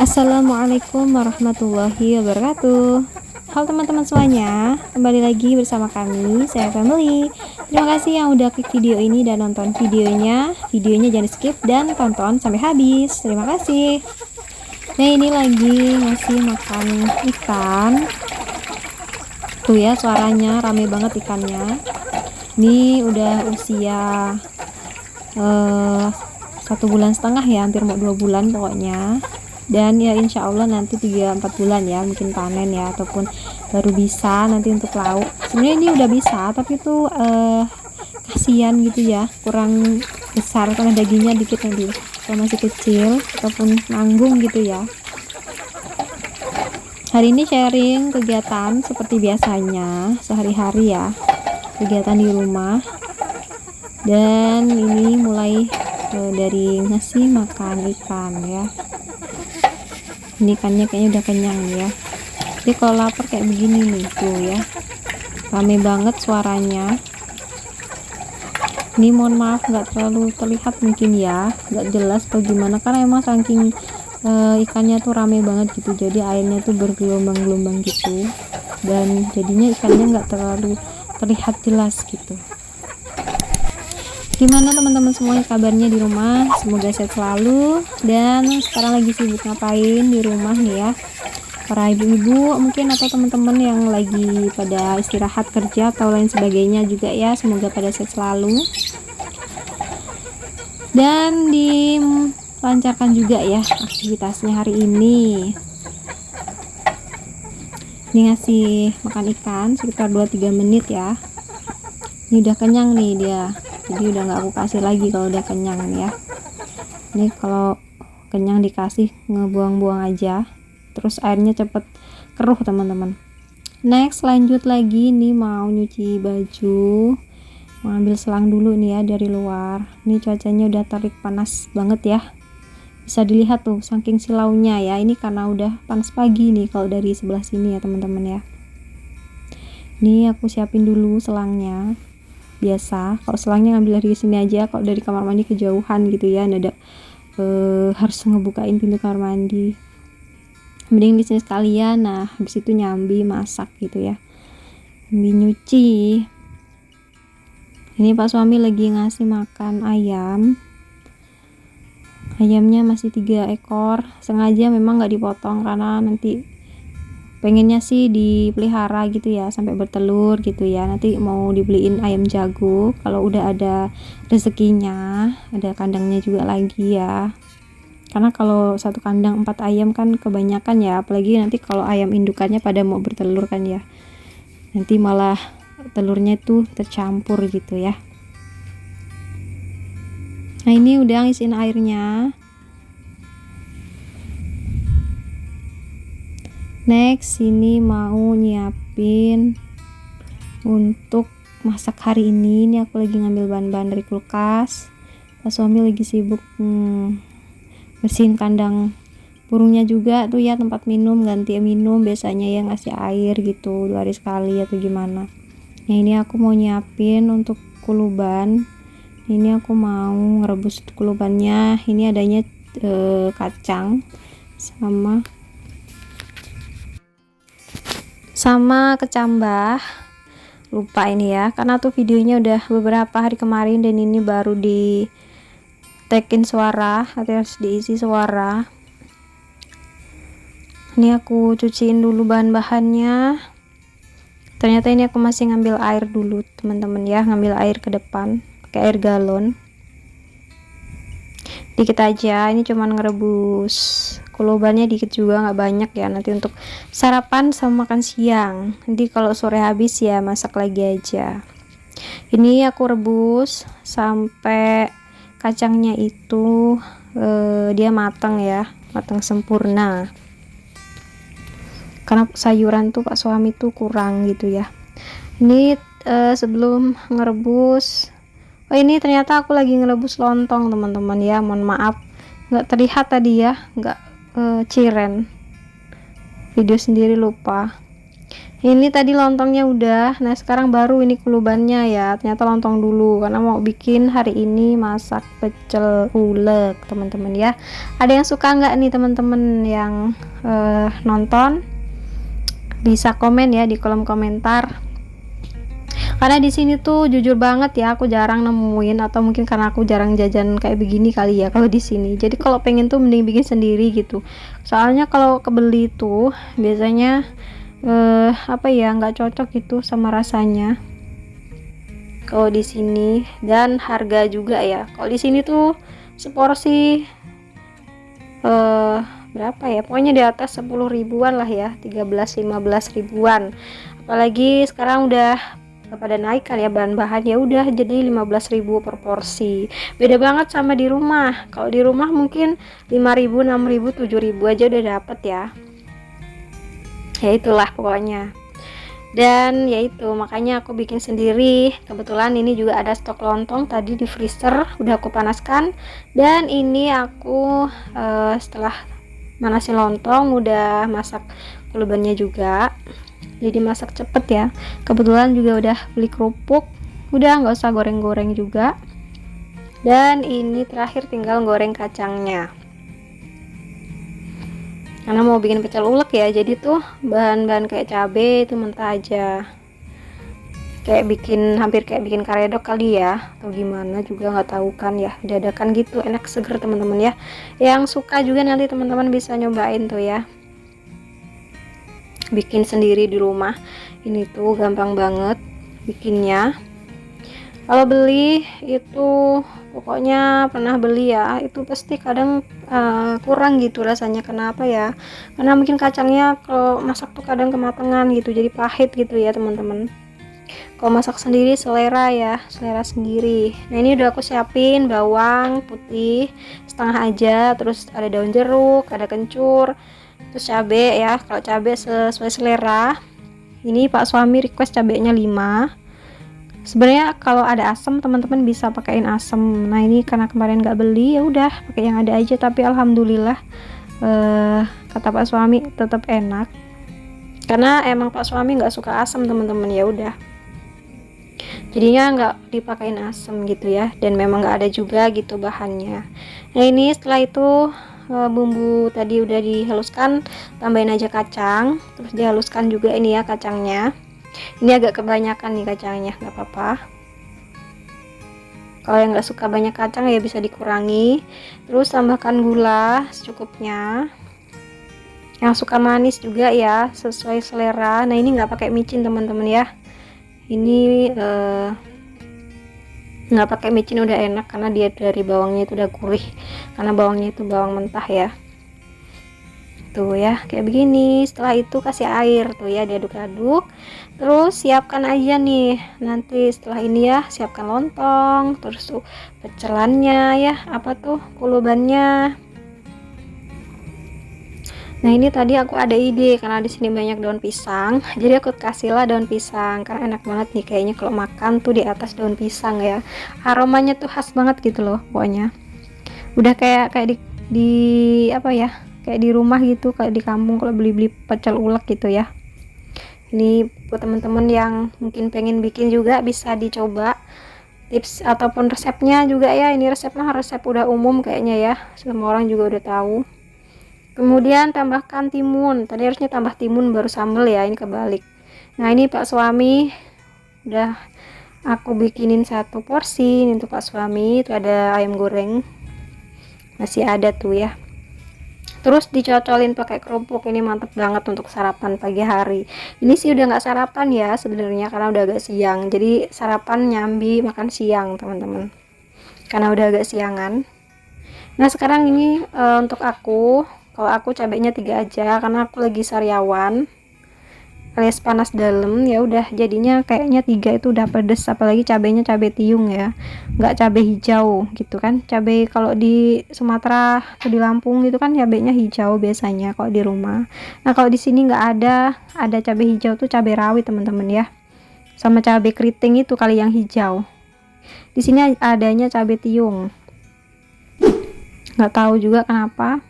Assalamualaikum warahmatullahi wabarakatuh. Halo teman-teman semuanya, kembali lagi bersama kami, saya Family. Terima kasih yang udah klik video ini dan nonton videonya. Videonya jangan skip dan tonton sampai habis. Terima kasih. Nah, ini lagi ngasih makan ikan. Tuh ya, suaranya rame banget ikannya. Ini udah usia 1,5 bulan ya, hampir mau 2 bulan pokoknya. Dan ya insya Allah nanti 3-4 bulan ya mungkin panen ya, ataupun baru bisa nanti untuk lauk. Sebenarnya ini udah bisa, tapi tuh kasihan gitu ya, kurang besar karena dagingnya dikit nanti kalau masih kecil ataupun nanggung gitu ya. Hari ini sharing kegiatan seperti biasanya sehari-hari ya, kegiatan di rumah. Dan ini mulai dari ngasih makan ikan ya. Ini ikannya kayaknya udah kenyang ya. Jadi kalau lapar kayak begini nih tuh ya, rame banget suaranya. Ini mohon maaf nggak terlalu terlihat mungkin ya, nggak jelas atau gimana, karena emang saking ikannya tuh rame banget gitu, jadi airnya tuh bergelombang-gelombang gitu, dan jadinya ikannya nggak terlalu terlihat jelas gitu. Gimana teman-teman semuanya kabarnya di rumah? Semoga sehat selalu. Dan sekarang lagi sibuk ngapain di rumah nih ya, para ibu-ibu mungkin atau teman-teman yang lagi pada istirahat kerja atau lain sebagainya juga ya, semoga pada sehat selalu dan dilancarkan juga ya aktivitasnya hari ini. Ini ngasih makan ikan sekitar 2-3 menit ya. Ini udah kenyang nih dia, jadi udah nggak aku kasih lagi kalau udah kenyang ya. Ini kalau kenyang dikasih ngebuang-buang aja, terus airnya cepet keruh teman-teman. Next lanjut lagi nih, mau nyuci baju, mau ambil selang dulu nih ya dari luar. Ini cuacanya udah terik panas banget ya, bisa dilihat tuh saking silaunya ya. Ini karena udah panas pagi nih kalau dari sebelah sini ya teman-teman ya. Ini aku siapin dulu selangnya. Biasa kalau selangnya ngambil dari sini aja, kalau dari kamar mandi kejauhan gitu ya, ada harus ngebukain pintu kamar mandi, mending di sini sekalian. Nah habis itu nyambi masak gitu ya, nyambi nyuci. Ini pak suami lagi ngasih makan ayam. Ayamnya masih 3 ekor, sengaja memang nggak dipotong karena nanti pengennya sih dipelihara gitu ya sampai bertelur gitu ya. Nanti mau dibeliin ayam jago kalau udah ada rezekinya, ada kandangnya juga lagi ya, karena kalau satu kandang 4 ayam kan kebanyakan ya, apalagi nanti kalau ayam indukannya pada mau bertelur kan ya, nanti malah telurnya itu tercampur gitu ya. Nah ini udah ngisiin airnya. Next ini mau nyiapin untuk masak hari ini. Ini aku lagi ngambil bahan-bahan dari kulkas. Pak suami lagi sibuk bersihin kandang burungnya juga tuh ya, tempat minum, ganti minum biasanya ya, ngasih air gitu 2 hari sekali atau gimana. Nah ini aku mau nyiapin untuk kuluban. Ini aku mau ngerebus kulubannya. Ini adanya kacang sama kecambah. Lupa ini ya, karena tuh videonya udah beberapa hari kemarin dan ini baru di tagin suara atau harus diisi suara. Ini aku cuciin dulu bahan-bahannya. Ternyata ini aku masih ngambil air dulu teman-teman ya, ngambil air ke depan pakai air galon dikit aja. Ini cuman ngerebus kulubannya dikit juga, nggak banyak ya, nanti untuk sarapan sama makan siang. Nanti kalau sore habis ya masak lagi aja. Ini aku rebus sampai kacangnya itu dia matang ya, matang sempurna, karena sayuran tuh pak suami tuh kurang gitu ya. Ini sebelum ngerebus, oh ini ternyata aku lagi ngerebus lontong teman-teman ya, mohon maaf nggak terlihat tadi ya, nggak ciren video sendiri, lupa. Ini tadi lontongnya udah, nah sekarang baru ini kulubannya ya. Ternyata lontong dulu karena mau bikin hari ini masak pecel ulek teman-teman ya. Ada yang suka nggak nih teman-teman yang nonton? Bisa komen ya di kolom komentar. Karena di sini tuh jujur banget ya, aku jarang nemuin, atau mungkin karena aku jarang jajan kayak begini kali ya kalau di sini. Jadi kalau pengen tuh mending bikin sendiri gitu. Soalnya kalau kebeli tuh biasanya apa ya, nggak cocok gitu sama rasanya kalau di sini, dan harga juga ya. Kalau di sini tuh seporsi berapa ya, pokoknya di atas 10 ribuan lah ya, 13-15 ribuan. Apalagi sekarang udah pada naik kan ya bahan-bahan, ya udah jadi 15.000 per porsi. Beda banget sama di rumah. Kalau di rumah mungkin 5.000, 6.000, 7.000 aja udah dapet ya. Ya itulah pokoknya. Dan yaitu makanya aku bikin sendiri. Kebetulan ini juga ada stok lontong tadi di freezer, udah aku panaskan. Dan ini aku setelah manasin lontong udah masak kulubannya juga, jadi masak cepet ya. Kebetulan juga udah beli kerupuk, udah nggak usah goreng-goreng juga. Dan ini terakhir tinggal goreng kacangnya, karena mau bikin pecel ulek ya. Jadi tuh bahan-bahan kayak cabai itu mentah aja, kayak hampir kayak bikin karedok kali ya, atau gimana juga nggak tahu kan ya, dadakan gitu, enak seger teman-teman ya. Yang suka juga nanti teman-teman bisa nyobain tuh ya, bikin sendiri di rumah. Ini tuh gampang banget bikinnya. Kalau beli itu pokoknya pernah beli ya, itu pasti kadang kurang gitu rasanya. Kenapa ya? Karena mungkin kacangnya kalau masak tuh kadang kematangan gitu, jadi pahit gitu ya teman-teman. Kalau masak sendiri selera ya, selera sendiri. Nah ini udah aku siapin bawang putih setengah aja, terus ada daun jeruk, ada kencur, terus cabai ya. Kalau cabai sesuai selera. Ini Pak suami request cabainya 5. Sebenarnya kalau ada asam teman-teman bisa pakaiin asam. Nah ini karena kemarin nggak beli, ya udah pakai yang ada aja. Tapi alhamdulillah kata Pak suami tetap enak, karena emang Pak suami nggak suka asam teman-teman. Ya udah, jadinya nggak dipakein asam gitu ya. Dan memang nggak ada juga gitu bahannya. Nah ini setelah itu bumbu tadi udah dihaluskan, tambahin aja kacang, terus dihaluskan juga ini ya kacangnya. Ini agak kebanyakan nih kacangnya, nggak apa-apa. Kalau yang nggak suka banyak kacang ya bisa dikurangi. Terus tambahkan gula secukupnya. Yang suka manis juga ya sesuai selera. Nah ini nggak pakai micin teman-teman ya. Ini nggak pakai micin udah enak, karena dia dari bawangnya itu udah gurih, karena bawangnya itu bawang mentah ya. Tuh ya kayak begini. Setelah itu kasih air tuh ya, diaduk-aduk. Terus siapkan aja nih nanti setelah ini ya, siapkan lontong, terus tuh pecelannya ya, apa tuh kulubannya. Nah ini tadi aku ada ide, karena di sini banyak daun pisang, jadi aku kasihlah daun pisang, karena enak banget nih kayaknya kalau makan tuh di atas daun pisang ya. Aromanya tuh khas banget gitu loh pokoknya. Udah kayak di apa ya, kayak di rumah gitu, kayak di kampung kalau beli-beli pecel ulek gitu ya. Ini buat teman-teman yang mungkin pengen bikin juga bisa dicoba tips ataupun resepnya juga ya. Ini resepnya resep udah umum kayaknya ya, semua orang juga udah tahu. Kemudian tambahkan timun, tadi harusnya tambah timun baru sambal ya, ini kebalik. Nah ini Pak suami udah aku bikinin 1 porsi ini untuk Pak suami. Itu ada ayam goreng masih ada tuh ya. Terus dicocolin pakai kerupuk, ini mantep banget untuk sarapan pagi hari. Ini sih udah nggak sarapan ya sebenarnya, karena udah agak siang. Jadi sarapan nyambi makan siang teman-teman, karena udah agak siangan. Nah sekarang ini untuk aku, kalau aku cabenya 3 aja, karena aku lagi sariawan alias panas dalam. Ya udah jadinya kayaknya 3 itu udah pedes, apalagi cabenya cabai tiung ya, nggak cabai hijau gitu kan. Cabai kalau di Sumatera atau di Lampung gitu kan cabainya hijau biasanya kalau di rumah. Nah kalau di sini nggak ada cabai hijau tuh cabai rawit teman-teman ya, sama cabai keriting itu kali yang hijau. Di sini adanya cabai tiung, nggak tahu juga kenapa.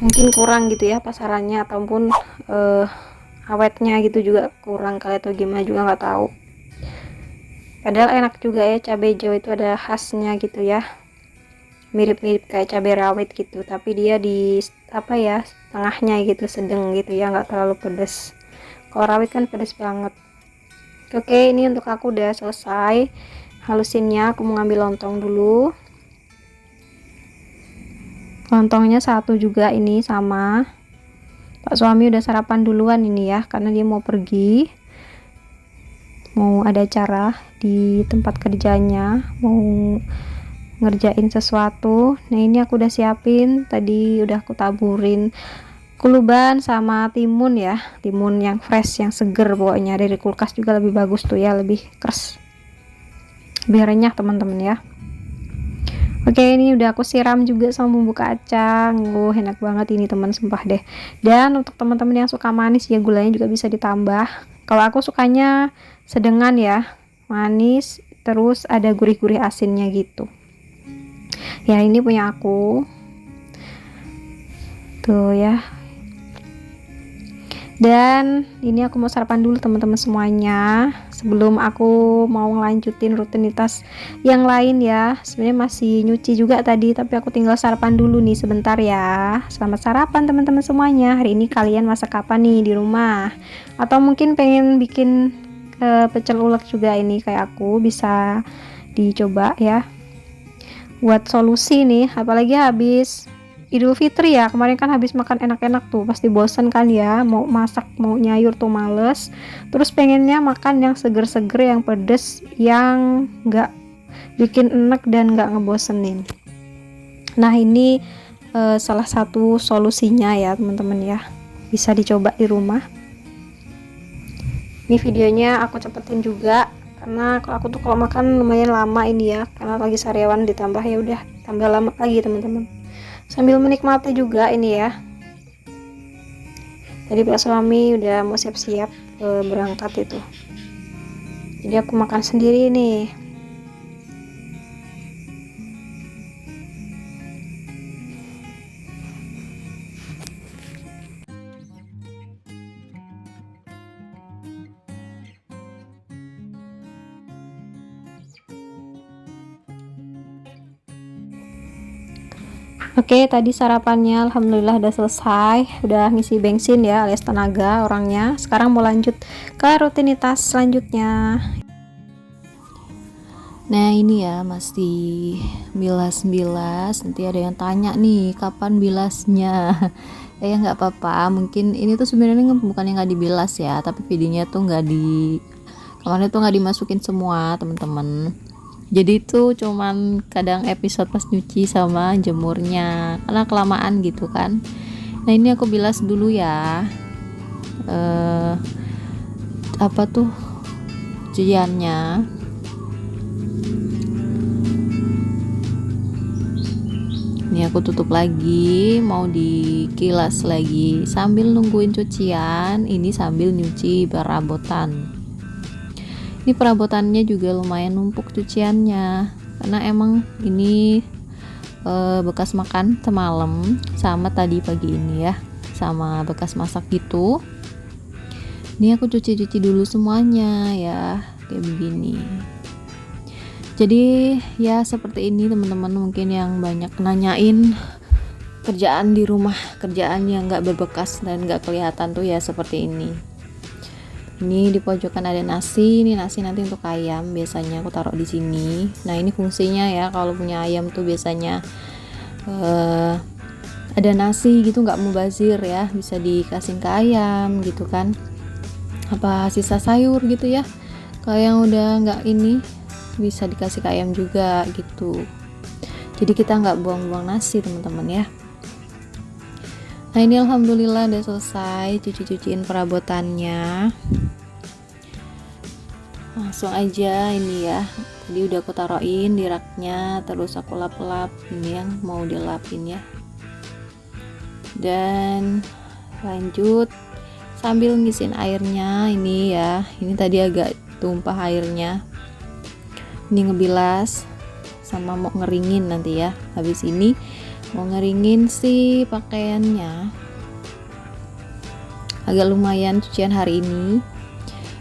mungkin kurang gitu ya pasarannya, ataupun awetnya gitu juga kurang kali atau gimana juga nggak tahu. Padahal enak juga ya, cabai hijau itu ada khasnya gitu ya, mirip-mirip kayak cabai rawit gitu, tapi dia di apa ya, tengahnya gitu, sedang gitu ya, nggak terlalu pedas. Kalau rawit kan pedas banget. Oke, ini untuk aku udah selesai halusinnya. Aku mau ngambil lontong dulu. Lontongnya satu juga ini sama. Pak suami udah sarapan duluan ini ya, karena dia mau pergi, mau ada acara di tempat kerjanya, mau ngerjain sesuatu. Nah ini aku udah siapin, tadi udah aku taburin kuluban sama timun ya, timun yang fresh, yang seger, pokoknya dari kulkas juga lebih bagus tuh ya, lebih keras, lebih renyah teman-teman ya. Oke, ini udah aku siram juga sama bumbu kacang. Enak banget ini teman, sumpah deh. Dan untuk teman-teman yang suka manis ya, gulanya juga bisa ditambah. Kalau aku sukanya sedengan ya, manis terus ada gurih-gurih asinnya gitu. Ya ini punya aku. Tuh ya. Dan ini aku mau sarapan dulu teman-teman semuanya, sebelum aku mau ngelanjutin rutinitas yang lain ya. Sebenarnya masih nyuci juga tadi, tapi aku tinggal sarapan dulu nih sebentar ya. Selamat sarapan teman-teman semuanya. Hari ini kalian masak apa nih di rumah? Atau mungkin pengen bikin pecel ulek juga, ini kayak aku, bisa dicoba ya, buat solusi nih. Apalagi habis Idul Fitri ya, kemarin kan habis makan enak-enak tuh, pasti bosen kan ya, mau masak mau nyayur tuh males, terus pengennya makan yang seger-seger, yang pedes, yang nggak bikin enek dan nggak ngebosenin. Nah ini salah satu solusinya ya teman-teman ya, bisa dicoba di rumah. Ini videonya aku cepetin juga, karena aku tuh kalau makan lumayan lama ini ya, karena lagi sariawan ditambah, ya udah tambah lama lagi teman-teman. Sambil menikmati juga ini ya. Tadi Pak suami udah mau siap-siap berangkat itu, jadi aku makan sendiri nih. Oke, tadi sarapannya alhamdulillah udah selesai, udah ngisi bensin ya, alias tenaga orangnya. Sekarang mau lanjut ke rutinitas selanjutnya. Nah ini ya, masih bilas-bilas. Nanti ada yang tanya nih kapan bilasnya. Ya nggak apa-apa, mungkin ini tuh sebenarnya bukannya nggak dibilas ya, tapi videonya tuh kemarin tuh nggak dimasukin semua teman-teman. Jadi itu cuman kadang episode pas nyuci sama jemurnya, karena kelamaan gitu kan. Nah ini aku bilas dulu ya, apa tuh cuciannya. Ini aku tutup lagi, mau dikilas lagi sambil nungguin cucian. Ini sambil nyuci perabotan. Ini perabotannya juga lumayan numpuk cuciannya, karena emang ini bekas makan semalam sama tadi pagi ini ya, sama bekas masak gitu. Ini aku cuci-cuci dulu semuanya ya, kayak begini. Jadi ya seperti ini teman-teman, mungkin yang banyak nanyain kerjaan di rumah, kerjaan yang nggak berbekas dan nggak kelihatan tuh ya seperti ini. Ini di pojokan ada nasi, ini nasi nanti untuk ayam, biasanya aku taruh di sini. Nah ini fungsinya ya, kalau punya ayam tuh biasanya ada nasi gitu, nggak mubazir ya, bisa dikasih ke ayam gitu kan, apa sisa sayur gitu ya, kalau yang udah nggak ini bisa dikasih ke ayam juga gitu. Jadi kita nggak buang-buang nasi teman-teman ya. Nah ini alhamdulillah udah selesai cuci-cuciin perabotannya. Langsung aja ini ya, tadi udah aku taruhin di raknya, terus aku lap-lap ini yang mau dilapin ya. Dan lanjut sambil ngisiin airnya ini ya, ini tadi agak tumpah airnya. Ini ngebilas sama mau ngeringin nanti ya. Habis ini Mau ngeringin sih pakaiannya, agak lumayan cucian hari ini.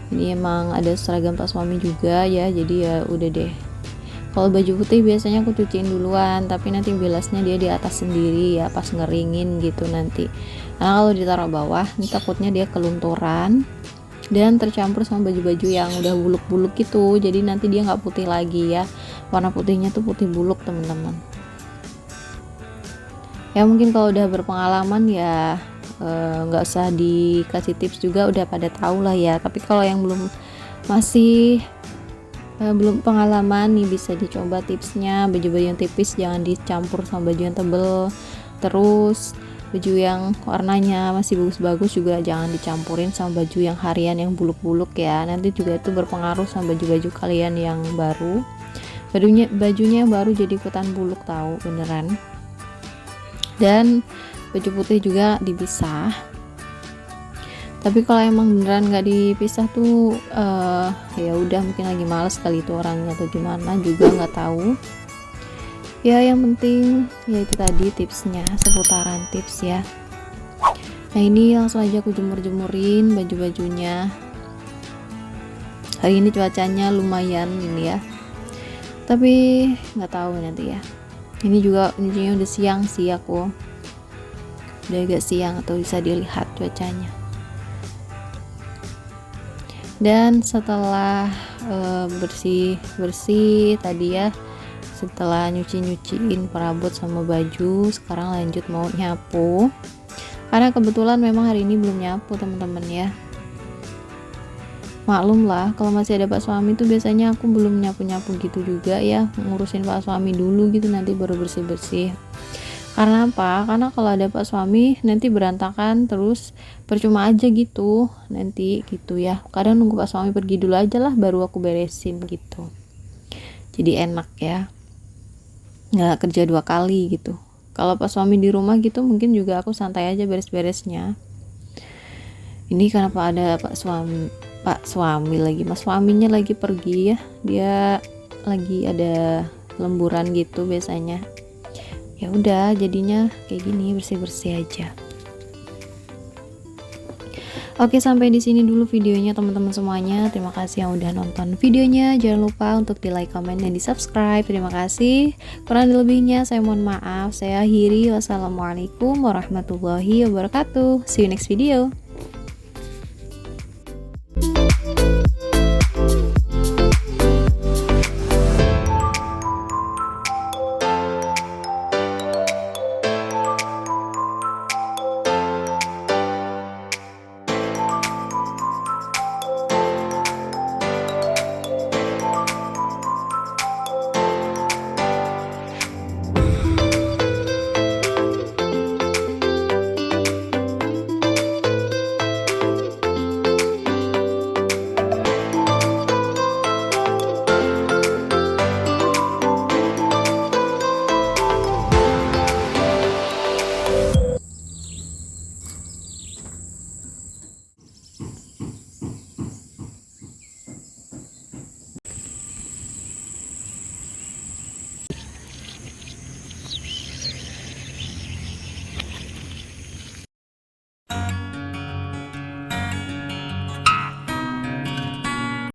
Ini emang ada seragam pas suami juga ya, jadi ya udah deh. Kalau baju putih biasanya aku cuciin duluan, tapi nanti bilasnya dia di atas sendiri ya pas ngeringin gitu nanti. Nah kalau ditaruh bawah, ini takutnya dia kelunturan dan tercampur sama baju-baju yang udah buluk-buluk gitu, jadi nanti dia nggak putih lagi ya. Warna putihnya tuh putih buluk teman-teman. Ya mungkin kalau udah berpengalaman ya nggak usah dikasih tips juga, udah pada tahu lah ya. Tapi kalau yang masih belum pengalaman nih, bisa dicoba tipsnya. Baju-baju yang tipis jangan dicampur sama baju yang tebel, terus baju yang warnanya masih bagus-bagus juga jangan dicampurin sama baju yang harian yang buluk-buluk ya, nanti juga itu berpengaruh sama baju-baju kalian yang baru. Bajunya yang baru jadi ikutan buluk tahu beneran. Dan baju putih juga dipisah, tapi kalau emang beneran nggak dipisah tuh ya udah, mungkin lagi males kali itu orangnya atau gimana juga nggak tahu ya. Yang penting ya itu tadi tipsnya, seputaran tips ya. Nah ini langsung aja aku jemur-jemurin baju-bajunya. Hari ini cuacanya lumayan ini ya, tapi nggak tahu nanti ya. Ini juga nyucinya udah siang sih, aku udah agak siang atau bisa dilihat cuacanya. Dan setelah bersih tadi ya, setelah nyuciin perabot sama baju, sekarang lanjut mau nyapu, karena kebetulan memang hari ini belum nyapu teman-teman ya. Maklum lah kalau masih ada Pak Suami tuh biasanya aku belum nyapu-nyapu gitu juga ya, ngurusin Pak Suami dulu gitu, nanti baru bersih-bersih. Karena apa? Karena kalau ada Pak Suami nanti berantakan, terus percuma aja gitu nanti gitu ya. Kadang nunggu Pak Suami pergi dulu aja lah baru aku beresin gitu, jadi enak ya, nggak kerja 2 kali gitu. Kalau Pak Suami di rumah gitu mungkin juga aku santai aja beres-beresnya. Ini kenapa ada Pak Suami lagi, Mas suaminya lagi pergi ya, dia lagi ada lemburan gitu biasanya. Ya udah jadinya kayak gini, bersih-bersih aja. Oke, sampai di sini dulu videonya teman-teman semuanya. Terima kasih yang udah nonton videonya. Jangan lupa untuk di like, comment, dan di subscribe. Terima kasih. Kurang lebihnya saya mohon maaf. Saya akhiri. Wassalamualaikum warahmatullahi wabarakatuh. See you next video.